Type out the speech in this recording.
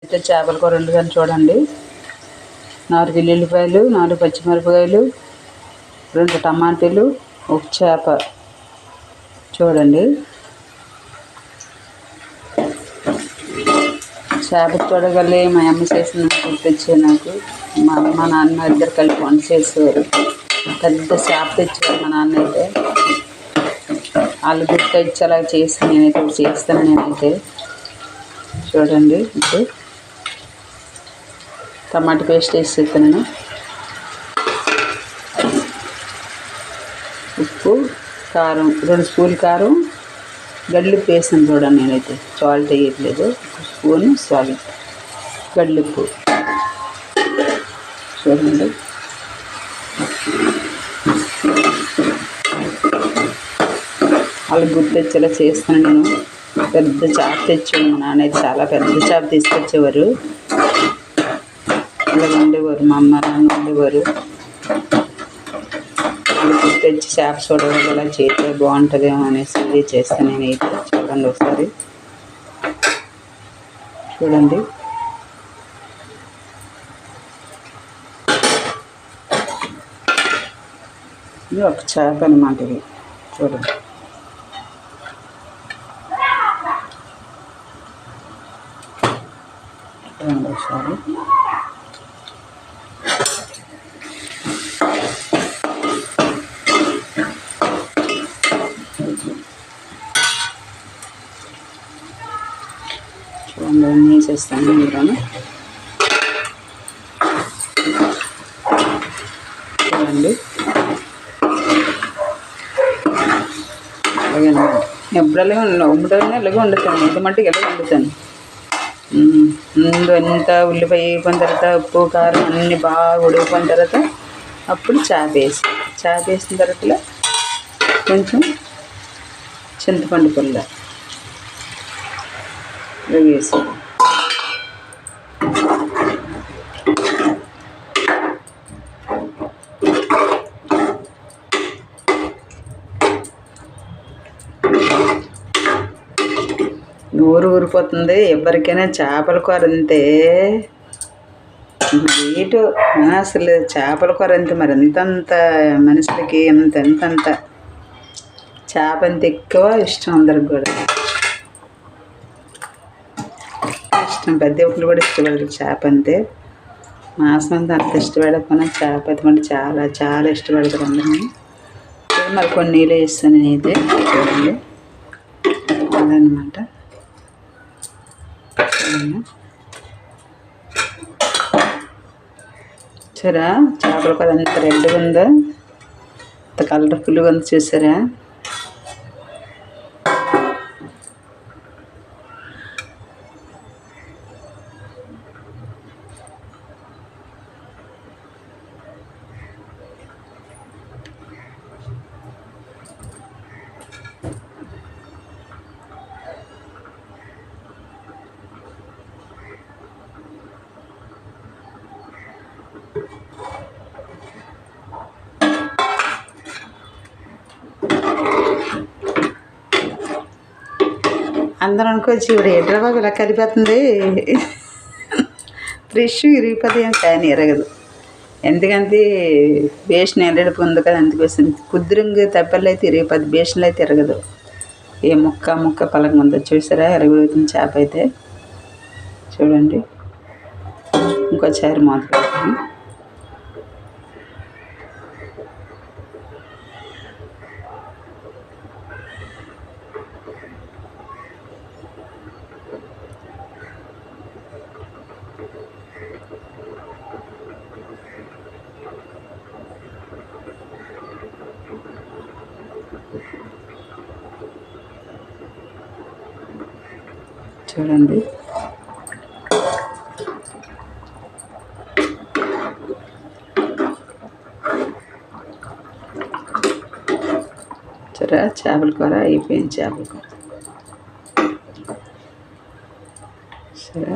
అయితే చేపల కూర వండుకొని చూడండి. 4 ఎల్లుల్లిపాయలు, 4 పచ్చిమిరపకాయలు, 2 టమాటాలు, ఒక చేప. చూడండి, చేప చూడగలే మా అమ్మ చేసిన గుర్తొచ్చే నాకు. మా అమ్మ నాన్న ఇద్దరు కలిపి వంట చేసేవారు. పెద్ద చేప తెచ్చేవారు మా నాన్న అయితే. వాళ్ళు గుర్తొచ్చేలా చేసి నేనైతే ఇప్పుడు చేస్తాను. నేనైతే చూడండి, ఇప్పుడు టమాటా పేస్ట్ వేసేస్తాను. ఉప్పు, కారం, 2 స్పూన్లు కారం, గడ్లుప్పు వేసాను. చూడండి, నేనైతే సాల్ట్ వేయట్లేదు. 1 స్పూను సాల్ట్, గడ్లుప్పు. చూడండి, వాళ్ళకి గుర్తొచ్చేలా చేస్తాను నేను. పెద్ద చేప తెచ్చాను మా నాన్న అయితే. చాలా పెద్ద చేప తీసుకొచ్చేవారు. ఇలా ఉండేవారు మా అమ్మ నాన్న ఉండేవారు. వాళ్ళు గుర్తొచ్చి చేప చూడవాలి ఇలా చేస్తే బాగుంటుందేమో అనేసి ఇది చేస్తాను నేనైతే. చూడండి ఒకసారి, చూడండి. ఇది ఒక చేప అన్నమాట. ఇది చూడండి, ఒకసారి చూడండి, అన్నీ వేసేస్తాను మీరు. చూడండి, అలాగే ఎప్పుడల్లా ఉమ్మటనే ఇలాగే వండుతాను. ఇది మట్టుకు ఇలాగే వండుతాను. ముందు అంతా ఉల్లిపాయ వేగిపోయిన తర్వాత ఉప్పు కారం అన్నీ బాగా ఉడికిపోయిన తర్వాత అప్పుడు చేప వేసిన తర్వాత కొంచెం చింతపండు పుల్ల వేసి నోరు ఊరిపోతుంది. ఎవరికైనా చేపల కూర అంతే రేటు. అసలు చేపల కూర అంతే. మరి ఎంతంత మనుషులకి ఎంతంత చేప అంత ఎక్కువ ఇష్టం. అందరికి కూడా ఇష్టం. ప్రతి ఒక్కరు కూడా ఇష్టపడరు చేప అంతే. మాంసం అంతా అంత ఇష్టపడకపోయినా చేప అయితే మళ్ళీ చాలా చాలా ఇష్టపడతారు అందరినీ. మరి కొన్ని నీళ్ళు వేస్తాను నేనైతే. చూడండి, అదనమాట. చూసారా చేపల కూర ఎంత రెడ్గా ఉందో, అంత కలర్ఫుల్గా ఉంది. చూసారా, అందరూ అనుకోవచ్చు ఇప్పుడు ఎడ్ర బాబు ఇలా కలిపేస్తుంది, ఫ్రెష్ ఇరిగిపోతుంది కానీ ఎరగదు. ఎందుకంటే బేషన్ ఎరడిపు ఉంది కదా, అందుకోసం కుదురుంగా తప్పలు అయితే ఇరిగిపోద్ది, బేషన్లు అయితే ఎరగదు. ఏ ముక్క పలంగా ఉందో చూసారా, ఎరగడుగుతుంది చేప అయితే. చూడండి, ఇంకోసారి మూత పెడతాను. చూడండి, చూరా చేపల కూర అయిపోయింది. చేపల కూర సరే.